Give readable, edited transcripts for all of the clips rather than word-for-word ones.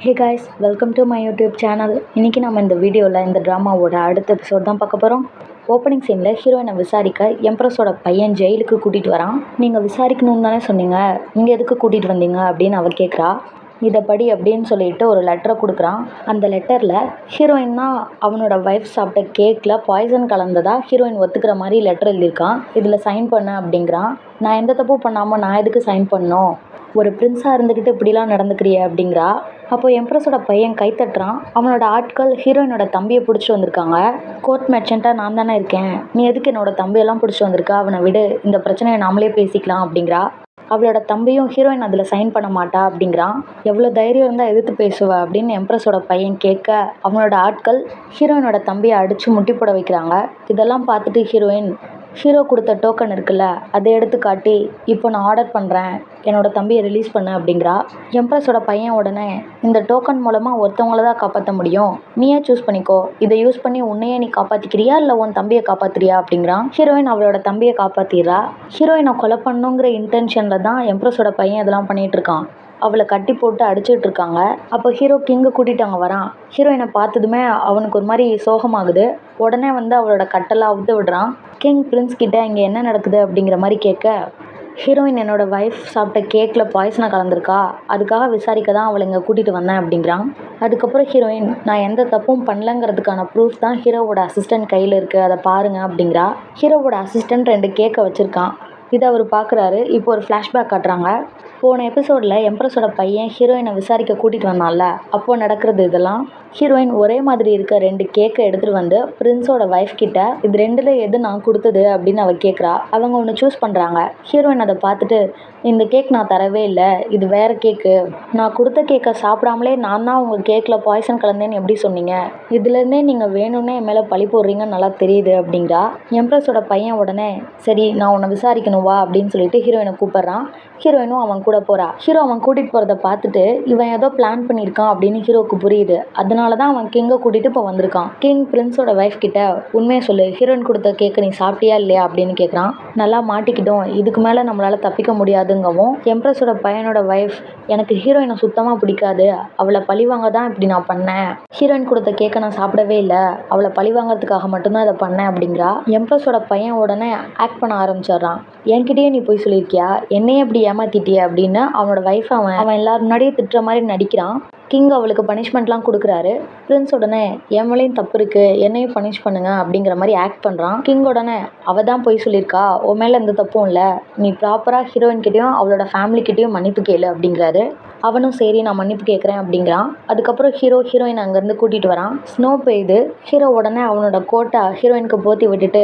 Hey guys, welcome to my YouTube channel. இன்றைக்கி நம்ம இந்த வீடியோவில் இந்த ட்ராமாவோட அடுத்த எபிசோட் தான் பார்க்க போகிறோம். ஓப்பனிங் சீனில் ஹீரோயினை விசாரிக்க எம்ப்ரஸோட பையன் ஜெயிலுக்கு கூட்டிகிட்டு வரான். நீங்கள் விசாரிக்கணும்னு தானே சொன்னீங்க, இங்கே எதுக்கு கூட்டிகிட்டு வந்தீங்க அப்படின்னு அவள் கேட்குறா. இதை படி அப்படின்னு சொல்லிட்டு ஒரு லெட்டரை கொடுக்குறான். அந்த லெட்டரில் ஹீரோயின் தான் அவனோட ஒய்ஃப் சாப்பிட்ட கேக்கில் பாய்சன் கலந்ததா ஹீரோயின் ஒத்துக்கிற மாதிரி லெட்டர் எழுதியிருக்கான். இதில் சைன் பண்ண அப்படிங்கிறான். நான் எந்த தப்பும் பண்ணாமல் நான் எதுக்கு சைன் பண்ணணும், ஒரு பிரின்ஸாக இருந்துக்கிட்டு இப்படிலாம் நடந்துக்கிறிய அப்படிங்கிறா. அப்போ எம்ப்ரஸோட பையன் கை தட்டுறான். அவனோட ஆட்கள் ஹீரோயினோட தம்பியை பிடிச்சி வந்திருக்காங்க. கோர்ட் மெர்ச்சண்ட்டாக நான் தானே இருக்கேன், நீ எதுக்கு என்னோட தம்பியெல்லாம் பிடிச்சி வந்திருக்கா, அவனை விடு, இந்த பிரச்சனையை நாமளே பேசிக்கலாம் அப்படிங்கிறா. அவளோட தம்பியும் ஹீரோயின் அதில் சைன் பண்ண மாட்டா அப்படிங்கிறான். எவ்வளோ தைரியம் இருந்தால் எதிர்த்து பேசுவ அப்படின்னு எம்ப்ரஸோட பையன் கேட்க, அவனோட ஆட்கள் ஹீரோயினோட தம்பியை அடித்து முட்டி போட வைக்கிறாங்க. இதெல்லாம் பார்த்துட்டு ஹீரோயின் ஹீரோ கொடுத்த டோக்கன் இருக்குல்ல, அதை எடுத்து காட்டி, இப்போ நான் ஆர்டர் பண்ணுறேன், என்னோடய தம்பியை ரிலீஸ் பண்ணு அப்படிங்கிறா. எம்ப்ரஸோட பையன் உடனே, இந்த டோக்கன் மூலமாக ஒருத்தவங்கள தான் காப்பாற்ற முடியும், நீயே சூஸ் பண்ணிக்கோ, இதை யூஸ் பண்ணி உன்னையே நீ காப்பாற்றிக்கிறியா இல்லை உன் தம்பியை காப்பாற்றுறியா அப்படிங்கிறான். ஹீரோயின் அவளோட தம்பியை காப்பாற்றிடுறா. ஹீரோயினை கொலை பண்ணுங்கிற இன்டென்ஷனில் தான் எம்ப்ரஸோட பையன் இதெல்லாம் பண்ணிகிட்டு இருக்கான். அவளை கட்டி போட்டு அடிச்சுட்டு இருக்காங்க. அப்போ ஹீரோ கிங்கை கூட்டிகிட்டு அங்கே வரான். ஹீரோயினை பார்த்ததுமே அவனுக்கு ஒரு மாதிரி சோகமாகுது. உடனே வந்து அவளோட கட்டெல்லாம் அவுத்து விடுறான். கிங் பிரின்ஸ் கிட்ட இங்கே என்ன நடக்குது அப்படிங்கிற மாதிரி கேட்க, ஹீரோயின் என்னோட ஒய்ஃப் சாப்பிட்ட கேக்கில் பாய்சனை கலந்துருக்கா, அதுக்காக விசாரிக்க தான் அவளை இங்கே கூட்டிகிட்டு வந்தேன் அப்படிங்கிறான். அதுக்கப்புறம் ஹீரோயின், நான் எந்த தப்பும் பண்ணலங்கிறதுக்கான ப்ரூஃப் தான் ஹீரோவோட அசிஸ்டன்ட் கையில் இருக்குது, அதை பாருங்கள் அப்படிங்கிறா. ஹீரோவோட அசிஸ்டன்ட் 2 கேக்கை வச்சுருக்கான். இதை அவர் பார்க்குறாரு. இப்போ ஒரு ஃப்ளாஷ்பேக் காட்டுறாங்க. போன எபிசோடில் எம்ப்ரஸோட பையன் ஹீரோயினை விசாரிக்க கூட்டிகிட்டு வந்தான்ல, அப்போது நடக்கிறது இதெல்லாம். ஹீரோயின் ஒரே மாதிரி இருக்க 2 கேக்கை எடுத்துகிட்டு வந்து பிரின்ஸோட ஒய்ஃப் கிட்ட, இது 2ல் எது நான் கொடுத்தது அப்படின்னு அவள் கேட்குறா. அவங்க ஒன்று சூஸ் பண்ணுறாங்க. ஹீரோயின் அதை பார்த்துட்டு, இந்த கேக் நான் தரவே இல்லை, இது வேறு கேக்கு, நான் கொடுத்த கேக்கை சாப்பிடாமலே நான் தான் உங்கள் கேக்கில் பாய்சன் கலந்தேன்னு எப்படி சொன்னீங்க, இதுலேருந்தே நீங்கள் வேணும்னே என் மேலே பழி போடுறீங்கன்னு நல்லா தெரியுது அப்படிங்கிறா. எம்ப்ரஸோட பையன் உடனே, சரி நான் உன்னை விசாரிக்கணும் வா அப்படின்னு சொல்லிட்டு ஹீரோயினை கூப்பிட்றான். ஹீரோயினும் அவன் கூட போகிறா. ஹீரோ அவன் கூட்டிகிட்டு போகிறத பார்த்துட்டு, இவன் ஏதோ பிளான் பண்ணியிருக்கான் அப்படின்னு ஹீரோவுக்கு புரியுது. அதனால தான் அவன் கிங்கை கூட்டிகிட்டு இப்போ வந்திருக்கான். கிங் பிரின்ஸோட ஒய்ஃப் கிட்ட, உண்மையை சொல்லு, ஹீரோயின் கொடுத்த கேக்கை நீ சாப்பிட்டியா இல்லையா அப்படின்னு கேட்குறான். நல்லா மாட்டிக்கிட்டோம், இதுக்கு மேலே நம்மளால் தப்பிக்க முடியாதுங்கவும், எம்ப்ரஸோட பையனோட ஒய்ஃப், எனக்கு ஹீரோயினை சுத்தமாக பிடிக்காது, அவளை பழிவாங்க தான் இப்படி நான் பண்ணேன், ஹீரோயின் கொடுத்த கேக்கை நான் சாப்பிடவே இல்லை, அவளை பழிவாங்கிறதுக்காக மட்டும்தான் இதை பண்ணேன் அப்படிங்கிறா. எம்ப்ரஸோட பையன் உடனே ஆக்ட் பண்ண ஆரம்பிச்சிடுறான். என்கிட்டயே நீ போய் சொல்லியிருக்கியா, என்னையே இப்படி ஏமாத்திட்டிய அப்படின்னு அவனோட ஒய்ஃப் அவன் எல்லாரும் முன்னாடியே திட்டுற மாதிரி நடிக்கிறான். கிங் அவளுக்கு பனிஷ்மெண்ட்லாம் கொடுக்குறாரு. பிரின்ஸ் உடனே, என் மேலேயும் தப்பு இருக்குது, என்னையும் பனிஷ் பண்ணுங்க அப்படிங்கிற மாதிரி ஆக்ட் பண்ணுறான். கிங் உடனே, அவள் தான் போய் சொல்லியிருக்கா, உன் மேலே எந்த தப்பும் இல்லை, நீ ப்ராப்பராக ஹீரோயின்கிட்டையும் அவளோட ஃபேமிலிக்கிட்டையும் மன்னிப்பு கேளு அப்படிங்கிறாரு. அவனும் சரி நான் மன்னிப்பு கேட்குறேன் அப்படிங்கிறான். அதுக்கப்புறம் ஹீரோயின் அங்கேருந்து கூட்டிகிட்டு வரான். ஸ்னோ பெய்யுது. ஹீரோ உடனே அவனோட கோட்டை ஹீரோயினுக்கு போற்றி விட்டுட்டு,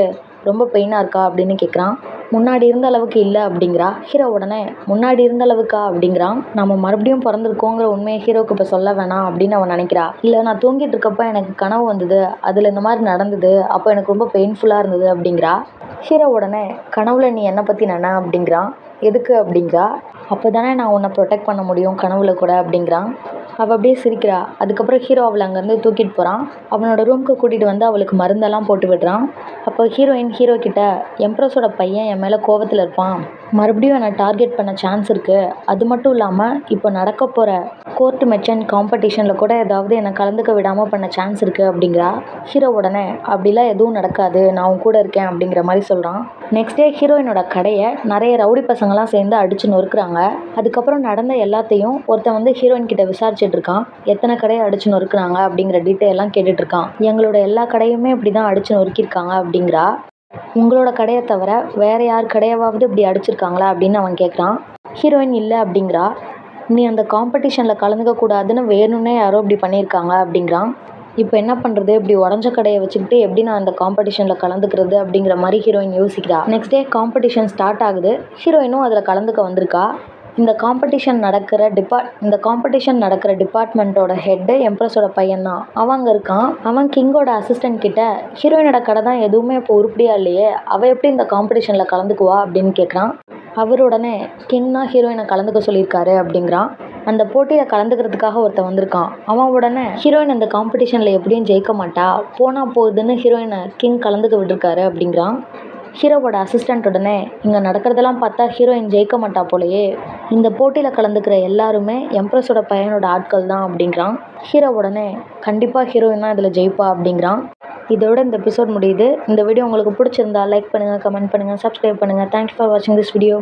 ரொம்ப பெயினாக இருக்கா அப்படின்னு கேட்குறான். முன்னாடி இருந்த அளவுக்கு இல்லை அப்படிங்கிறா. ஹீரோ உடனே, முன்னாடி இருந்த அளவுக்கா அப்படிங்கிறான். நம்ம மறுபடியும் பிறந்திருக்கோங்கிற உண்மையை ஹீரோக்கு இப்போ சொல்ல வேணாம் அப்படின்னு அவன் நினைக்கிறா. இல்லை, நான் தூங்கிட்டு இருக்கப்போ எனக்கு கனவு வந்தது, அதில் இந்த மாதிரி நடந்தது, அப்போ எனக்கு ரொம்ப பெயின்ஃபுல்லாக இருந்தது அப்படிங்கிறா. ஹீரோ உடனே, கனவுல நீ என்னை பற்றி நினை அப்படிங்கிறான். எதுக்கு அப்படிங்கிறா. அப்போ தானே நான் உன்னை ப்ரொடெக்ட் பண்ண முடியும் கனவுல கூட அப்படிங்கிறான். அவள் அப்படியே சிரிக்கிறா. அதுக்கப்புறம் ஹீரோ அவளை அங்கேருந்து தூக்கிட்டு போகிறான். அவனோட ரூமுக்கு கூட்டிகிட்டு வந்து அவளுக்கு மருந்தெல்லாம் போட்டு விடுறான். அப்போ ஹீரோயின் ஹீரோ கிட்ட, எம்ப்ரஸோட பையன் என் மேலே கோவத்தில் இருப்பான், மறுபடியும் என்னை டார்கெட் பண்ண சான்ஸ் இருக்குது, அது மட்டும் இல்லாமல் இப்போ நடக்க போகிற கோர்ட் மெர்ச்சன்ட் காம்படிஷனில் கூட ஏதாவது என்னை கலந்துக்க விடாமல் பண்ண சான்ஸ் இருக்குது அப்படிங்கிறா. ஹீரோ உடனே, அப்படிலாம் எதுவும் நடக்காது, நான் உன் கூட இருக்கேன் அப்படிங்கிற மாதிரி சொல்கிறான். நெக்ஸ்ட் டே ஹீரோயினோட கடையை நிறைய ரவுடி பசங்களாம் சேர்ந்து அடித்து நொறுக்குறாங்க. அதுக்கப்புறம் நடந்த எல்லாத்தையும் ஒருத்தன் வந்து ஹீரோயின் கிட்ட விசாரிச்சுட்டு இருக்கான். எத்தனை கடையை அடித்து நொறுக்குறாங்க அப்படிங்கிற டீட்டெயிலாம் கேட்டுட்டு இருக்கான். எங்களோட எல்லா கடையுமே இப்படி தான் அடித்து நொறுக்கியிருக்காங்க அப்படிங்கிறா. உங்களோட கடையை தவிர வேறு யார் கடையாவது இப்படி அடிச்சிருக்காங்களா அப்படின்னு அவன் கேட்குறான். ஹீரோயின் இல்லை அப்படிங்கிறா. நீ அந்த காம்படிஷனில் கலந்துக்க கூடாதுன்னு வேணும்னே யாரோ இப்படி பண்ணியிருக்காங்க அப்படிங்கிறான். இப்போ என்ன பண்ணுறது, இப்படி உடஞ்ச கடையை வச்சுக்கிட்டு எப்படி நான் அந்த காம்படிஷனில் கலந்துக்கிறது அப்படிங்கிற மாதிரி ஹீரோயின் யோசிக்கிறா. நெக்ஸ்ட் டே காம்படிஷன் ஸ்டார்ட் ஆகுது. ஹீரோயினும் அதில் கலந்துக்க வந்திருக்கா. இந்த காம்படிஷன் நடக்கிற டிபார்ட்மெண்ட்டோட ஹெட்டு எம்ப்ரஸோட பையன் தான். அவன் அங்கே இருக்கான். அவன் கிங்கோட அசிஸ்டன்ட் கிட்ட, ஹீரோயினோட கடை தான் எதுவுமே இப்போ உருப்படியாக இல்லையே, அவள் எப்படி இந்த காம்படிஷனில் கலந்துக்குவா அப்படின்னு கேட்குறான். அவருடனே, கிங் தான் ஹீரோயினை கலந்துக்க சொல்லியிருக்காரு அப்படிங்கிறான். அந்த போட்டியில் கலந்துக்கிறதுக்காக ஒருத்தன் வந்திருக்கான். அவன் உடனே, ஹீரோயின் அந்த காம்படிஷனில் எப்படியும் ஜெயிக்க மாட்டா, போனால் போகுதுன்னு ஹீரோயினை கிங் கலந்துக்க விட்டுருக்காரு அப்படிங்கிறான். ஹீரோவோட அசிஸ்டண்ட் உடனே இங்கே நடக்கிறதெல்லாம் பார்த்தா ஹீரோயின் ஜெயிக்க மாட்டா போலயே, இந்த போட்டியில் கலந்துக்கிற எல்லாருமே எம்ப்ரஸோட பையனோட ஆட்கள் தான் அப்படிங்கிறான். ஹீரோ உடனே கண்டிப்பாக ஹீரோயின் தான் இதில் ஜெயிப்பா அப்படிங்கிறான். இதோட இந்த எபிசோட் முடியுது. இந்த வீடியோ உங்களுக்கு பிடிச்சிருந்தா லைக் பண்ணுங்கள், கமெண்ட் பண்ணுங்கள், சப்ஸ்கிரைப் பண்ணுங்கள். தேங்க்ஸ் ஃபார் வாட்சிங் திஸ் வீடியோ.